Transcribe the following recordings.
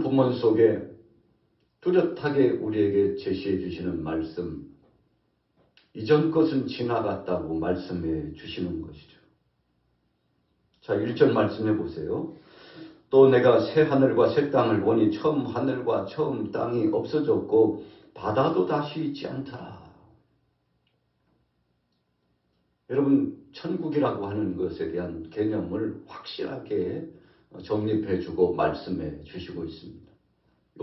본문 속에 뚜렷하게 우리에게 제시해 주시는 말씀, 이전 것은 지나갔다고 말씀해 주시는 것이죠. 자, 1절 말씀해 보세요. 또 내가 새 하늘과 새 땅을 보니 처음 하늘과 처음 땅이 없어졌고 바다도 다시 있지 않더라. 여러분, 천국이라고 하는 것에 대한 개념을 확실하게 정립해 주고 말씀해 주시고 있습니다.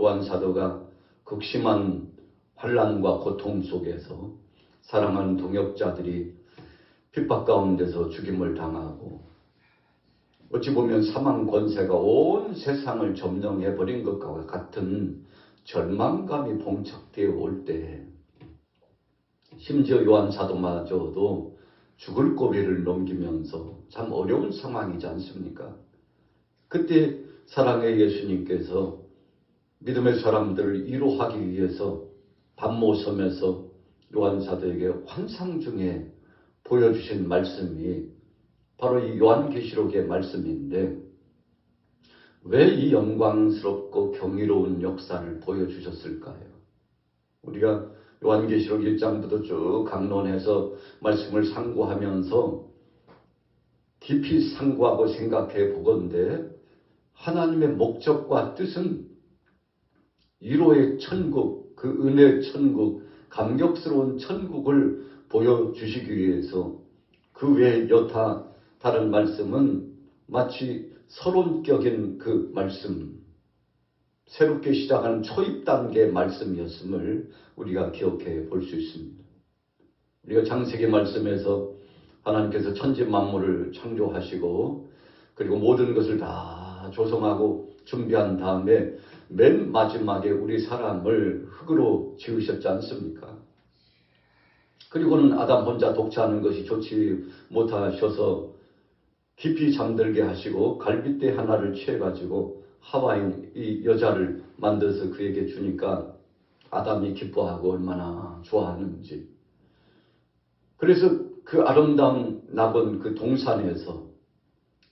요한 사도가 극심한 환난과 고통 속에서 사랑하는 동역자들이 핍박 가운데서 죽임을 당하고 어찌 보면 사망 권세가 온 세상을 점령해버린 것과 같은 절망감이 봉착되어 올 때, 심지어 요한 사도마저도 죽을 고비를 넘기면서 참 어려운 상황이지 않습니까? 그때 사랑의 예수님께서 믿음의 사람들을 위로하기 위해서 밤모섬에서 요한 사도에게 환상 중에 보여주신 말씀이 바로 이 요한계시록의 말씀인데, 왜 이 영광스럽고 경이로운 역사를 보여주셨을까요? 우리가 요한계시록 1장부터 쭉 강론해서 말씀을 상고하면서 깊이 상고하고 생각해 보건대, 하나님의 목적과 뜻은 위로의 천국, 그 은혜의 천국, 감격스러운 천국을 보여주시기 위해서 그 외에 여타 다른 말씀은 마치 서론격인 그 말씀, 새롭게 시작하는 초입 단계의 말씀이었음을 우리가 기억해 볼 수 있습니다. 우리가 창세기 말씀에서 하나님께서 천지 만물을 창조하시고 그리고 모든 것을 다 조성하고 준비한 다음에 맨 마지막에 우리 사람을 흙으로 지으셨지 않습니까? 그리고는 아담 혼자 독차하는 것이 좋지 못하셔서 깊이 잠들게 하시고 갈빗대 하나를 취해가지고 하와인 이 여자를 만들어서 그에게 주니까 아담이 기뻐하고 얼마나 좋아하는지. 그래서 그 아름다운 낙원 그 동산에서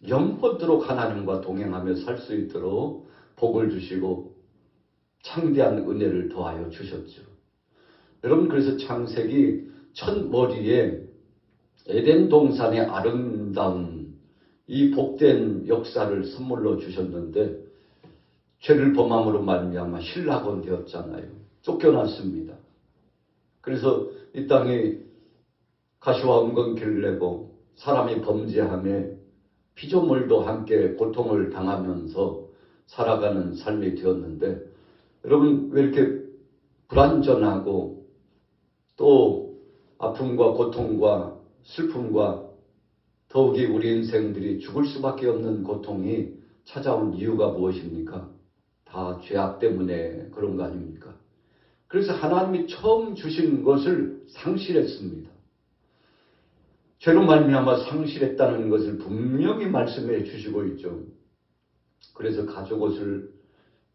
영원토록 하나님과 동행하며 살 수 있도록 복을 주시고 창대한 은혜를 더하여 주셨죠. 여러분, 그래서 창세기 첫 머리에 에덴 동산의 아름다운 이 복된 역사를 선물로 주셨는데 죄를 범함으로 말미암아 실락원 되었잖아요. 쫓겨났습니다. 그래서 이 땅에 가시와 은건기를 내고 사람이 범죄함에 피조물도 함께 고통을 당하면서 살아가는 삶이 되었는데, 여러분, 왜 이렇게 불완전하고 또 아픔과 고통과 슬픔과 더욱이 우리 인생들이 죽을 수밖에 없는 고통이 찾아온 이유가 무엇입니까? 다 죄악 때문에 그런 거 아닙니까? 그래서 하나님이 처음 주신 것을 상실했습니다. 죄로 말미암아 상실했다는 것을 분명히 말씀해 주시고 있죠. 그래서 가죽옷을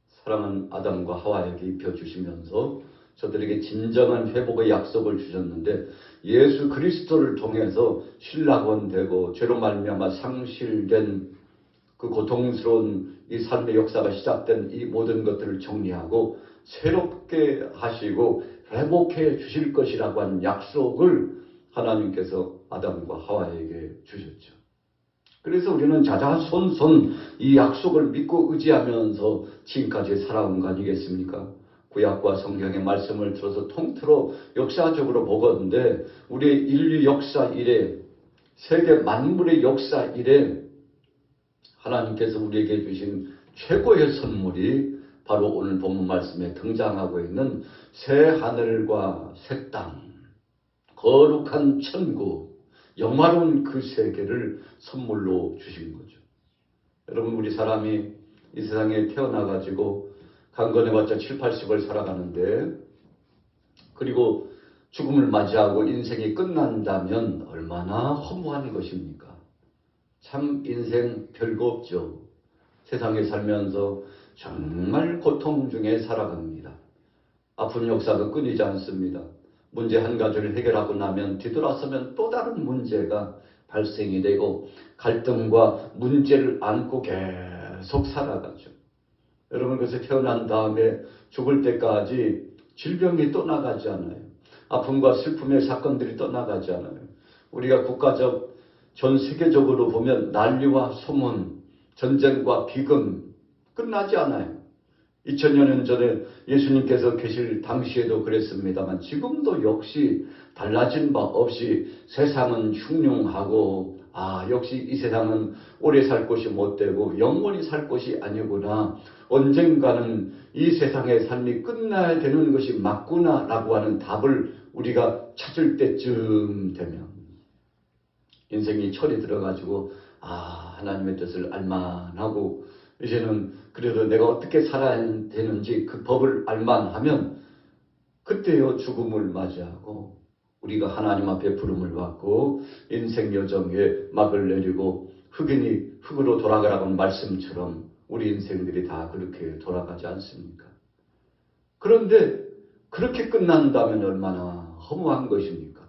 사랑하는 아담과 하와에게 입혀주시면서 저들에게 진정한 회복의 약속을 주셨는데, 예수 그리스도를 통해서 신락원 되고 죄로 말미암아 상실된 그 고통스러운 이 삶의 역사가 시작된 이 모든 것들을 정리하고 새롭게 하시고 회복해 주실 것이라고 하는 약속을 하나님께서 아담과 하와에게 주셨죠. 그래서 우리는 자자손손 이 약속을 믿고 의지하면서 지금까지 살아온 거 아니겠습니까? 구약과 성경의 말씀을 들어서 통틀어 역사적으로 보건대 우리의 인류 역사 이래, 세계 만물의 역사 이래 하나님께서 우리에게 주신 최고의 선물이 바로 오늘 본문 말씀에 등장하고 있는 새 하늘과 새 땅, 거룩한 천국, 영화로운 그 세계를 선물로 주신 거죠. 여러분, 우리 사람이 이 세상에 태어나가지고 강건해봤자 7, 80을 살아가는데, 그리고 죽음을 맞이하고 인생이 끝난다면 얼마나 허무한 것입니까? 참 인생 별거 없죠. 세상에 살면서 정말 고통 중에 살아갑니다. 아픈 역사가 끊이지 않습니다. 문제 한 가지를 해결하고 나면 뒤돌아서면 또 다른 문제가 발생이 되고 갈등과 문제를 안고 계속 살아가죠. 여러분, 그래서 태어난 다음에 죽을 때까지 질병이 떠나가지 않아요. 아픔과 슬픔의 사건들이 떠나가지 않아요. 우리가 국가적, 전 세계적으로 보면 난리와 소문, 전쟁과 비금 끝나지 않아요. 2000여 년 전에 예수님께서 계실 당시에도 그랬습니다만 지금도 역시 달라진 바 없이 세상은 흉흉하고 역시 이 세상은 오래 살 곳이 못되고 영원히 살 곳이 아니구나. 언젠가는 이 세상의 삶이 끝나야 되는 것이 맞구나 라고 하는 답을 우리가 찾을 때쯤 되면 인생이 철이 들어가지고 하나님의 뜻을 알만하고 이제는 그래도 내가 어떻게 살아야 되는지 그 법을 알만하면 그때요 죽음을 맞이하고 우리가 하나님 앞에 부름을 받고 인생 여정에 막을 내리고 흑인이 흙으로 돌아가라고 하는 말씀처럼 우리 인생들이 다 그렇게 돌아가지 않습니까? 그런데 그렇게 끝난다면 얼마나 허무한 것입니까?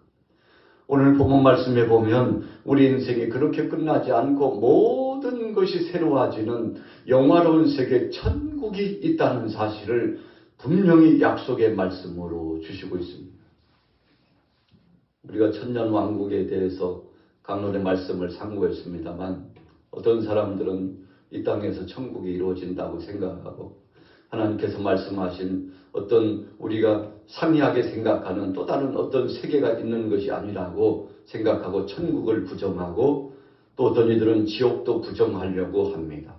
오늘 본문 말씀에 보면 우리 인생이 그렇게 끝나지 않고 모든 것이 새로워지는 영화로운 세계 천국이 있다는 사실을 분명히 약속의 말씀으로 주시고 있습니다. 우리가 천년왕국에 대해서 강론의 말씀을 상고했습니다만 어떤 사람들은 이 땅에서 천국이 이루어진다고 생각하고 하나님께서 말씀하신 어떤 우리가 상이하게 생각하는 또 다른 어떤 세계가 있는 것이 아니라고 생각하고 천국을 부정하고 또 어떤 이들은 지옥도 부정하려고 합니다.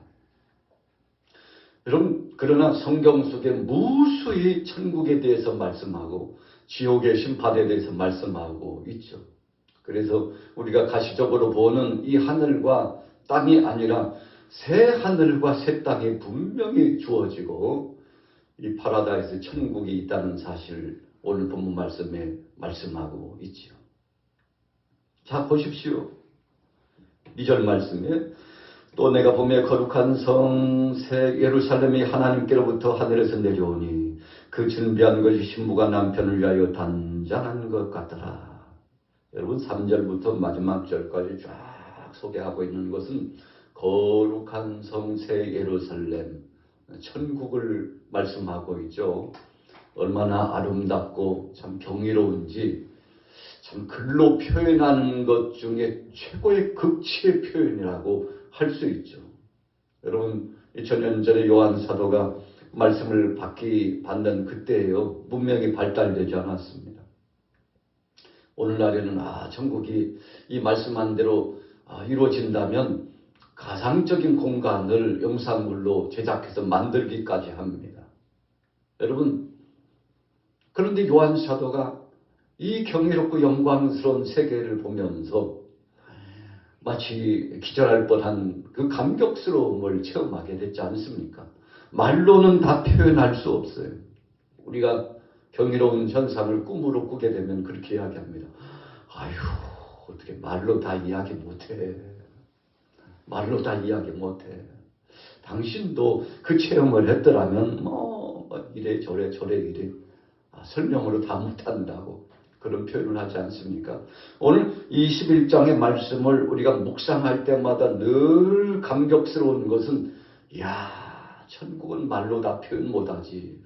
여러분, 그러나 성경 속에 무수히 천국에 대해서 말씀하고 지옥의 심판에 대해서 말씀하고 있죠. 그래서 우리가 가시적으로 보는 이 하늘과 땅이 아니라 새 하늘과 새 땅이 분명히 주어지고 이 파라다이스 천국이 있다는 사실을 오늘 본문 말씀에 말씀하고 있지요. 자, 보십시오. 2절 말씀에 또 내가 보며 거룩한 성 새 예루살렘이 하나님께로부터 하늘에서 내려오니 그 준비한 것이 신부가 남편을 위하여 단장한 것 같더라. 여러분 3절부터 마지막 절까지 쫙 소개하고 있는 것은 거룩한 성 새 예루살렘 천국을 말씀하고 있죠. 얼마나 아름답고 참 경이로운지 참 글로 표현하는 것 중에 최고의 극치의 표현이라고 할 수 있죠. 여러분 2000년 전에 요한 사도가 말씀을 받는 그때예요. 문명이 발달되지 않았습니다. 오늘날에는 천국이 이 말씀한 대로 이루어진다면 가상적인 공간을 영상물로 제작해서 만들기까지 합니다. 여러분, 그런데 요한 사도가 이 경이롭고 영광스러운 세계를 보면서 마치 기절할 뻔한 그 감격스러움을 체험하게 됐지 않습니까? 말로는 다 표현할 수 없어요. 우리가 경이로운 현상을 꿈으로 꾸게 되면 그렇게 이야기합니다. 어떻게 말로 다 이야기 못해. 말로 다 이야기 못해. 당신도 그 체험을 했더라면 이래저래 이래 설명으로 다 못한다고 그런 표현을 하지 않습니까? 오늘 21장의 말씀을 우리가 묵상할 때마다 늘 감격스러운 것은 천국은 말로 다 표현 못하지.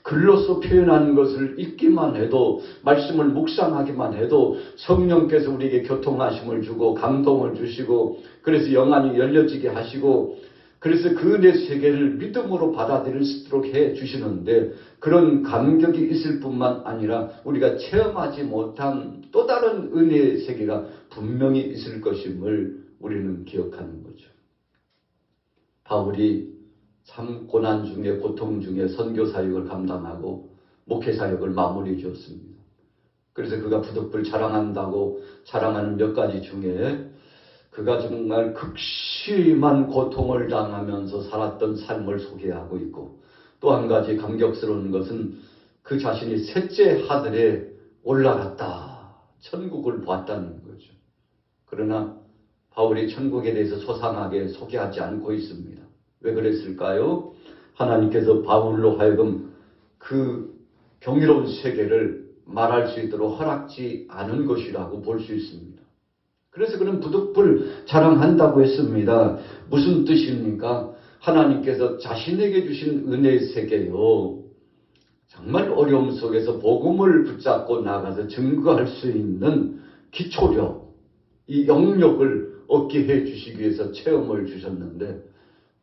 글로서 표현하는 것을 읽기만 해도 말씀을 묵상하기만 해도 성령께서 우리에게 교통하심을 주고 감동을 주시고 그래서 영안이 열려지게 하시고 그래서 그 은혜 세계를 믿음으로 받아들일 수 있도록 해주시는데 그런 감격이 있을 뿐만 아니라 우리가 체험하지 못한 또 다른 은혜의 세계가 분명히 있을 것임을 우리는 기억하는 거죠. 바울이 참 고난 중에 고통 중에 선교 사역을 감당하고 목회 사역을 마무리 지었습니다. 그래서 그가 부득불 자랑한다고 자랑하는 몇 가지 중에 그가 정말 극심한 고통을 당하면서 살았던 삶을 소개하고 있고 또 한 가지 감격스러운 것은 그 자신이 셋째 하늘에 올라갔다. 천국을 봤다는 거죠. 그러나 바울이 천국에 대해서 소상하게 소개하지 않고 있습니다. 왜 그랬을까요? 하나님께서 바울로 하여금 그 경이로운 세계를 말할 수 있도록 허락지 않은 것이라고 볼 수 있습니다. 그래서 그는 부득불 자랑한다고 했습니다. 무슨 뜻입니까? 하나님께서 자신에게 주신 은혜의 세계요, 정말 어려움 속에서 복음을 붙잡고 나가서 증거할 수 있는 기초력, 이 영역을 얻게 해 주시기 위해서 체험을 주셨는데,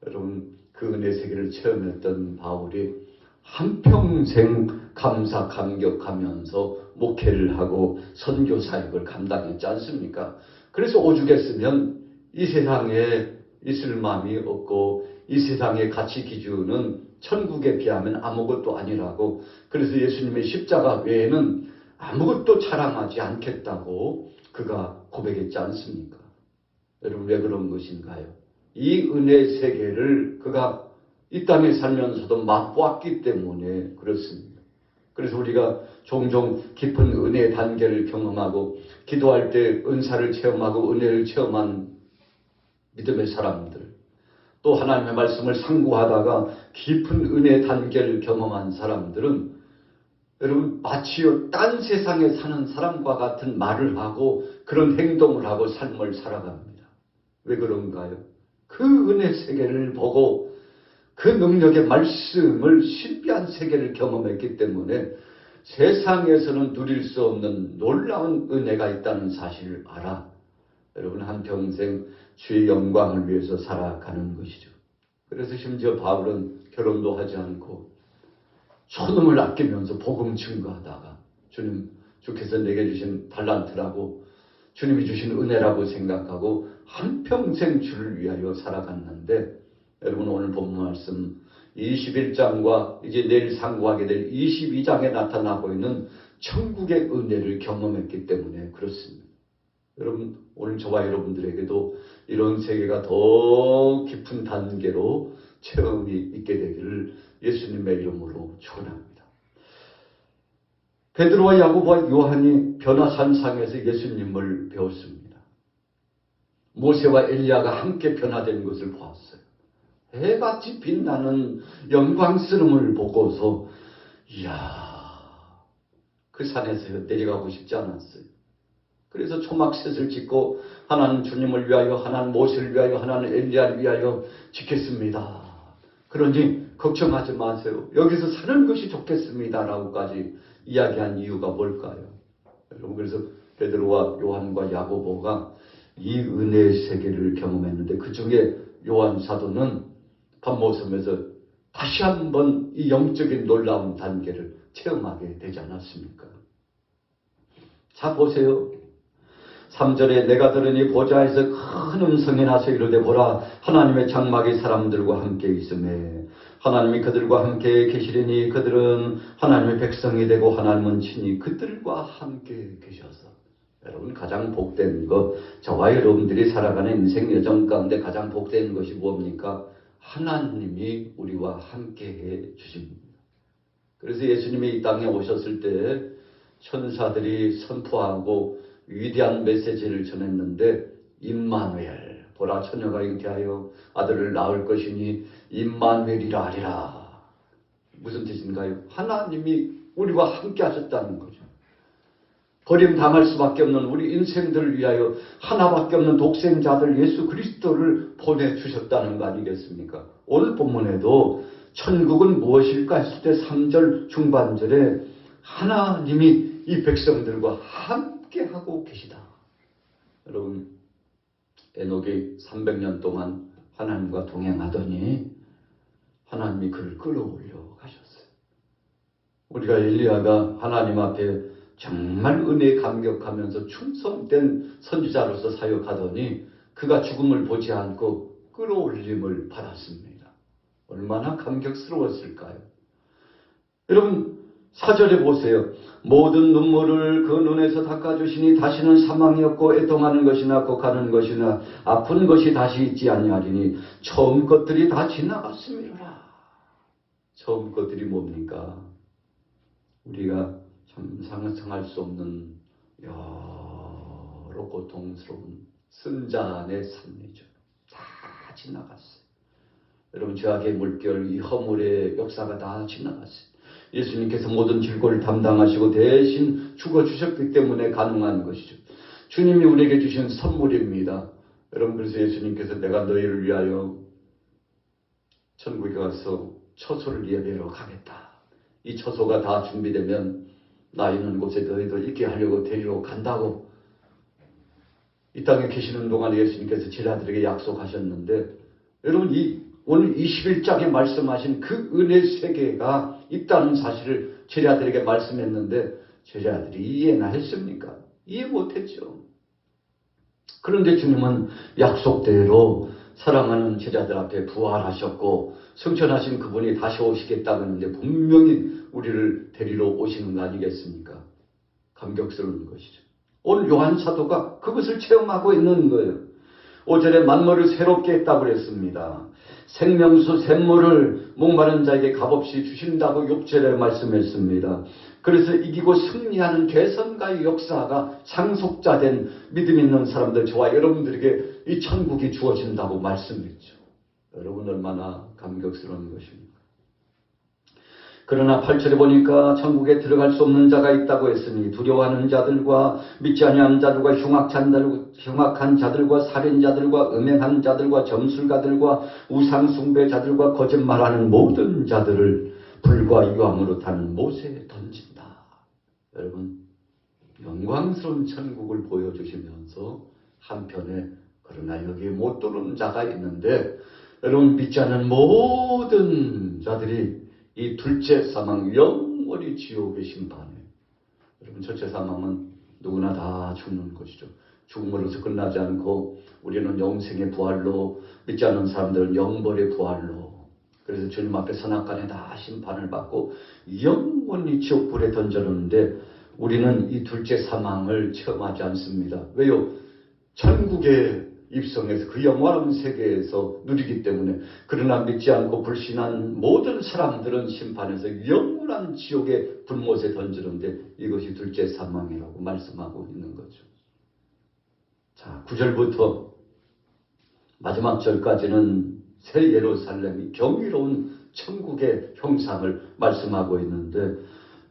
여러분 그 은혜 세계를 체험했던 바울이 한평생 감사 감격하면서 목회를 하고 선교 사역을 감당했지 않습니까? 그래서 오죽했으면 이 세상에 있을 마음이 없고 이 세상의 가치 기준은 천국에 비하면 아무것도 아니라고, 그래서 예수님의 십자가 외에는 아무것도 자랑하지 않겠다고 그가 고백했지 않습니까? 여러분 왜 그런 것인가요? 이 은혜 세계를 그가 이 땅에 살면서도 맛보았기 때문에 그렇습니다. 그래서 우리가 종종 깊은 은혜의 단계를 경험하고 기도할 때 은사를 체험하고 은혜를 체험한 믿음의 사람들, 또 하나님의 말씀을 상고하다가 깊은 은혜의 단계를 경험한 사람들은 여러분 마치요 딴 세상에 사는 사람과 같은 말을 하고 그런 행동을 하고 삶을 살아갑니다. 왜 그런가요? 그 은혜 세계를 보고 그 능력의 말씀을 신비한 세계를 경험했기 때문에 세상에서는 누릴 수 없는 놀라운 은혜가 있다는 사실을 알아 여러분 한평생 주의 영광을 위해서 살아가는 것이죠. 그래서 심지어 바울은 결혼도 하지 않고 소놈을 아끼면서 복음 증거하다가 주께서 내게 주신 달란트라고 주님이 주신 은혜라고 생각하고 한평생 주를 위하여 살아갔는데, 여러분 오늘 본문 말씀 21장과 이제 내일 상고하게 될 22장에 나타나고 있는 천국의 은혜를 경험했기 때문에 그렇습니다. 여러분 오늘 저와 여러분들에게도 이런 세계가 더 깊은 단계로 체험이 있게 되기를 예수님의 이름으로 축원합니다. 베드로와 야고보와 요한이 변화산상에서 예수님을 배웠습니다. 모세와 엘리야가 함께 변화된 것을 보았어요. 해같이 빛나는 영광스러움을 보고서 이야, 그 산에서 내려가고 싶지 않았어요. 그래서 초막셋을 짓고 하나는 주님을 위하여, 하나는 모세를 위하여, 하나는 엘리야를 위하여 짓겠습니다. 그러니 걱정하지 마세요. 여기서 사는 것이 좋겠습니다라고까지 이야기한 이유가 뭘까요? 여러분 그래서 베드로와 요한과 야고보가 이 은혜의 세계를 경험했는데 그 중에 요한 사도는 밤모섬에서 다시 한번 이 영적인 놀라운 단계를 체험하게 되지 않았습니까? 자 보세요. 3절에 내가 들으니 보좌에서 큰 음성이 나서 이르되 보라 하나님의 장막이 사람들과 함께 있으매 하나님이 그들과 함께 계시리니 그들은 하나님의 백성이 되고 하나님은 친히 그들과 함께 계셔서. 여러분 가장 복된 것, 저와 여러분들이 살아가는 인생 여정 가운데 가장 복된 것이 뭡니까? 하나님이 우리와 함께 해 주십니다. 그래서 예수님이 이 땅에 오셨을 때 천사들이 선포하고 위대한 메시지를 전했는데 임마누엘, 보라 처녀가 잉태하여 아들을 낳을 것이니 임마누엘이라 하리라. 무슨 뜻인가요? 하나님이 우리와 함께 하셨다는 거죠. 버림당할 수밖에 없는 우리 인생들을 위하여 하나밖에 없는 독생자들 예수 그리스도를 보내주셨다는 거 아니겠습니까? 오늘 본문에도 천국은 무엇일까 했을 때 3절 중반절에 하나님이 이 백성들과 함께하고 계시다. 여러분 에녹이 300년 동안 하나님과 동행하더니 하나님이 그를 끌어올려 가셨어요. 우리가 엘리야가 하나님 앞에 정말 은혜에 감격하면서 충성된 선지자로서 사역하더니 그가 죽음을 보지 않고 끌어올림을 받았습니다. 얼마나 감격스러웠을까요? 여러분 4절에 보세요. 모든 눈물을 그 눈에서 닦아주시니 다시는 사망이 없고 애통하는 것이나 곡하는 것이나 아픈 것이 다시 있지 아니하리니 처음 것들이 다 지나갔음이라. 처음 것들이 뭡니까? 우리가 참 상상할 수 없는 여러 고통스러운 승자의 삶이죠. 다 지나갔어요. 여러분 죄악의 물결, 이 허물의 역사가 다 지나갔어요. 예수님께서 모든 질고를 담당하시고 대신 죽어주셨기 때문에 가능한 것이죠. 주님이 우리에게 주신 선물입니다. 여러분 그래서 예수님께서 내가 너희를 위하여 천국에 가서 처소를 예배하러 가겠다. 이 처소가 다 준비되면 나 있는 곳에 너희들 있게 하려고 데리러 간다고 이 땅에 계시는 동안 예수님께서 제자들에게 약속하셨는데, 여러분 오늘 21장에 말씀하신 그 은혜 세계가 있다는 사실을 제자들에게 말씀했는데 제자들이 이해나 했습니까? 이해 못했죠. 그런데 주님은 약속대로 사랑하는 제자들 앞에 부활하셨고 승천하신 그분이 다시 오시겠다고 하는데 분명히 우리를 데리러 오시는 거 아니겠습니까? 감격스러운 것이죠. 오늘 요한 사도가 그것을 체험하고 있는 거예요. 5절에 만물을 새롭게 했다고 그랬습니다. 생명수 샘물을 목마른 자에게 값없이 주신다고 6절에 말씀했습니다. 그래서 이기고 승리하는 개선가의 역사가 상속자된 믿음 있는 사람들, 저와 여러분들에게 이 천국이 주어진다고 말씀했죠. 여러분 얼마나 감격스러운 것입니까? 그러나 8절에 보니까 천국에 들어갈 수 없는 자가 있다고 했으니 두려워하는 자들과 믿지 아니하는 자들과 흉악한 자들과 살인자들과 음행한 자들과 점술가들과 우상숭배자들과 거짓말하는 모든 자들을 불과 유황으로 타는 못에 던진다. 여러분 영광스러운 천국을 보여주시면서 한편에 그러나 여기에 못 들어오는 자가 있는데, 여러분 믿지 않는 모든 자들이 이 둘째 사망, 영원히 지옥의 심판에, 여러분 첫째 사망은 누구나 다 죽는 것이죠. 죽음으로서 끝나지 않고 우리는 영생의 부활로, 믿지 않는 사람들은 영벌의 부활로, 그래서 주님 앞에 선악간에 다 심판을 받고 영원히 지옥불에 던져놓는데 우리는 이 둘째 사망을 체험하지 않습니다. 왜요? 천국에 입성해서 그 영원한 세계에서 누리기 때문에. 그러나 믿지 않고 불신한 모든 사람들은 심판해서 영원한 지옥의 불못에 던지는데 이것이 둘째 사망이라고 말씀하고 있는 거죠. 자, 9절부터 마지막 절까지는 새 예루살렘이 경이로운 천국의 형상을 말씀하고 있는데,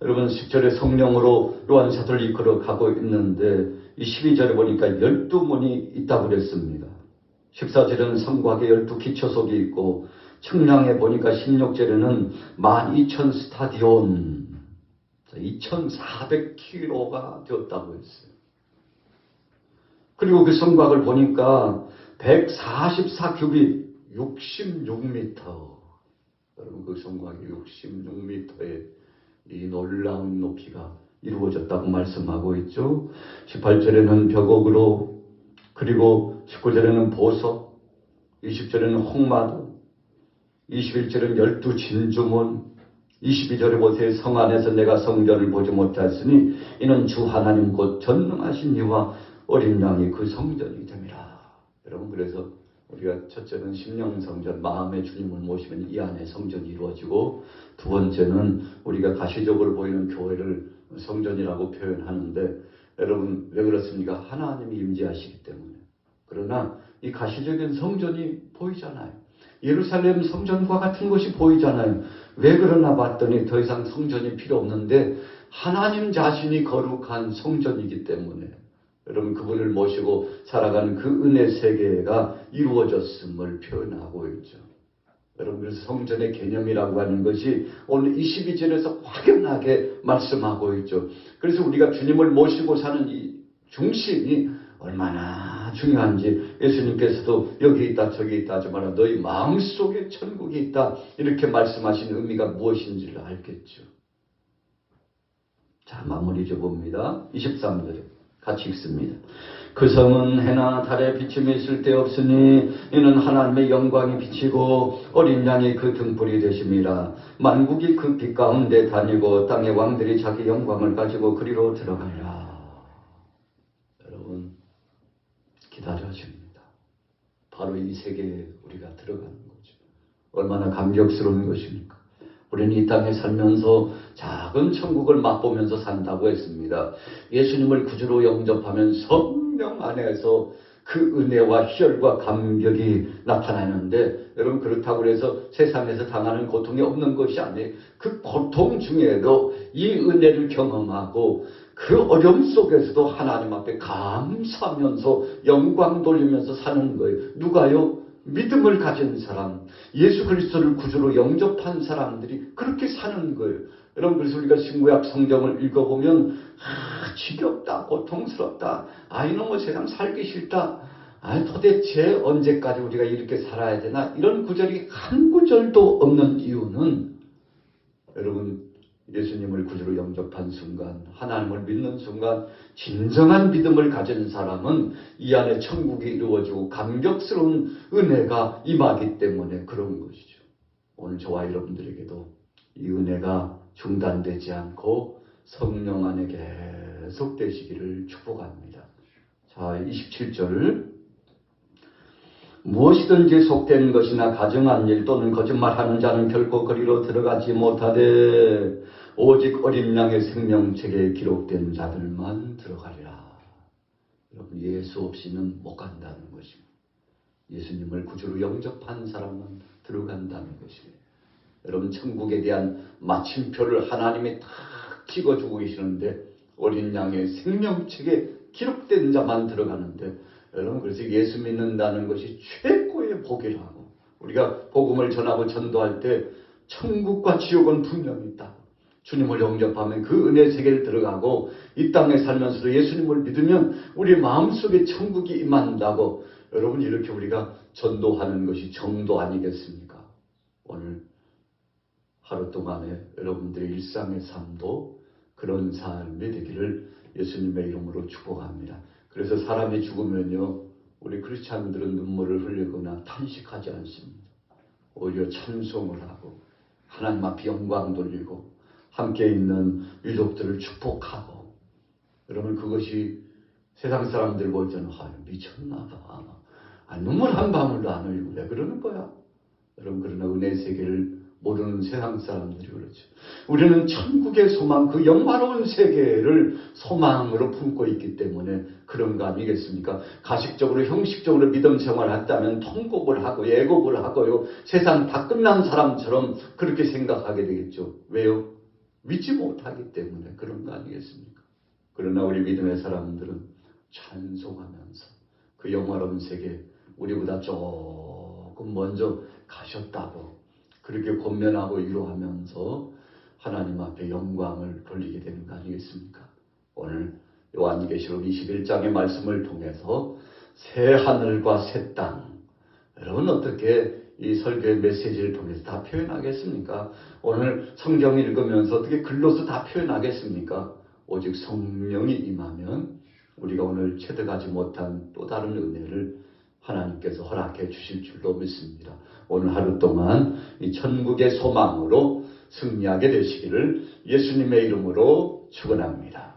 여러분 10절에 성령으로 요한사도를 이끌어 가고 있는데 이 12절에 보니까 12문이 있다고 그랬습니다. 14절에는 성곽에 12기초석이 있고 청량에 보니까 16절에는 12,000 스타디온 2,400km가 되었다고 했어요. 그리고 그 성곽을 보니까 144규빗 66m. 여러분 그 성곽이 66m의 이 놀라운 높이가 이루어졌다고 말씀하고 있죠. 18절에는 벽옥으로, 그리고 19절에는 보석, 20절에는 홍마도, 21절에는 12진주문, 22절에 보세요. 성 안에서 내가 성전을 보지 못하였으니 이는 주 하나님 곧 전능하신 이와 어린 양이 그 성전이 됨이라. 여러분 그래서 우리가 첫째는 심령성전, 마음의 주님을 모시면 이 안에 성전이 이루어지고, 두 번째는 우리가 가시적으로 보이는 교회를 성전이라고 표현하는데, 여러분 왜 그렇습니까? 하나님이 임재하시기 때문에. 그러나 이 가시적인 성전이 보이잖아요. 예루살렘 성전과 같은 것이 보이잖아요. 왜 그러나 봤더니 더 이상 성전이 필요 없는데 하나님 자신이 거룩한 성전이기 때문에, 여러분 그분을 모시고 살아가는 그 은혜 세계가 이루어졌음을 표현하고 있죠. 여러분 그래서 성전의 개념이라고 하는 것이 오늘 22절에서 확연하게 말씀하고 있죠. 그래서 우리가 주님을 모시고 사는 이 중심이 얼마나 중요한지 예수님께서도 여기 있다 저기 있다 하지 마라, 너희 마음속에 천국이 있다 이렇게 말씀하신 의미가 무엇인지를 알겠죠. 자, 마무리 줘봅니다. 23절에 같이 읽습니다. 그 성은 해나 달에 비침이 쓸데없으니 이는 하나님의 영광이 비치고 어린 양이 그 등불이 되심이라. 만국이 그 빛 가운데 다니고 땅의 왕들이 자기 영광을 가지고 그리로 들어가리라. 여러분 기다려집니다. 바로 이 세계에 우리가 들어가는 거죠. 얼마나 감격스러운 것입니까? 우리는 이 땅에 살면서 작은 천국을 맛보면서 산다고 했습니다. 예수님을 구주로 영접하면 성령 안에서 그 은혜와 희열과 감격이 나타나는데, 여러분 그렇다고 해서 세상에서 당하는 고통이 없는 것이 아니에요. 그 고통 중에도 이 은혜를 경험하고 그 어려움 속에서도 하나님 앞에 감사하면서 영광 돌리면서 사는 거예요. 누가요? 믿음을 가진 사람, 예수 그리스도를 구주로 영접한 사람들이 그렇게 사는 거예요. 여러분, 그래서 우리가 신구약 성경을 읽어보면 지겹다, 고통스럽다, 이놈의 세상 살기 싫다, 도대체 언제까지 우리가 이렇게 살아야 되나, 이런 구절이 한 구절도 없는 이유는 여러분, 예수님을 구주로 영접한 순간, 하나님을 믿는 순간 진정한 믿음을 가진 사람은 이 안에 천국이 이루어지고 감격스러운 은혜가 임하기 때문에 그런 것이죠. 오늘 저와 여러분들에게도 이 은혜가 중단되지 않고 성령 안에 계속 되시기를 축복합니다. 자, 27절. 무엇이든지 속된 것이나 가증한 일 또는 거짓말하는 자는 결코 거리로 들어가지 못하되 오직 어린 양의 생명책에 기록된 자들만 들어가리라. 여러분, 예수 없이는 못 간다는 것입니다. 예수님을 구주로 영접한 사람만 들어간다는 것입니다. 여러분, 천국에 대한 마침표를 하나님이 딱 찍어주고 계시는데 어린 양의 생명책에 기록된 자만 들어가는데, 여러분, 그래서 예수 믿는다는 것이 최고의 복이라고. 우리가 복음을 전하고 전도할 때 천국과 지옥은 분명히 있다. 주님을 영접하면 그 은혜 세계를 들어가고 이 땅에 살면서도 예수님을 믿으면 우리 마음속에 천국이 임한다고. 여러분, 이렇게 우리가 전도하는 것이 정도 아니겠습니까? 오늘 하루 동안에 여러분들의 일상의 삶도 그런 삶이 되기를 예수님의 이름으로 축복합니다. 그래서 사람이 죽으면요, 우리 크리스찬들은 눈물을 흘리거나 탄식하지 않습니다. 오히려 찬송을 하고 하나님 앞에 영광 돌리고 함께 있는 유족들을 축복하고. 여러분, 그것이 세상 사람들 볼 때는 미쳤나 봐. 눈물 한 방울도 안 흘리고 왜 그러는 거야? 여러분, 그러나 은혜의 세계를 모르는 세상 사람들이 그렇죠. 우리는 천국의 소망, 그 영화로운 세계를 소망으로 품고 있기 때문에 그런 거 아니겠습니까? 가식적으로 형식적으로 믿음 생활을 했다면 통곡을 하고 애곡을 하고요, 세상 다 끝난 사람처럼 그렇게 생각하게 되겠죠. 왜요? 믿지 못하기 때문에 그런 거 아니겠습니까? 그러나 우리 믿음의 사람들은 찬송하면서 그 영화로운 세계, 우리보다 조금 먼저 가셨다고 그렇게 권면하고 위로하면서 하나님 앞에 영광을 돌리게 되는 거 아니겠습니까? 오늘 요한계시록 21장의 말씀을 통해서 새 하늘과 새 땅, 여러분 어떻게 이 설교의 메시지를 통해서 다 표현하겠습니까? 오늘 성경 읽으면서 어떻게 글로서 다 표현하겠습니까? 오직 성령이 임하면 우리가 오늘 체득하지 못한 또 다른 은혜를 하나님께서 허락해 주실 줄로 믿습니다. 오늘 하루 동안 이 천국의 소망으로 승리하게 되시기를 예수님의 이름으로 축원합니다.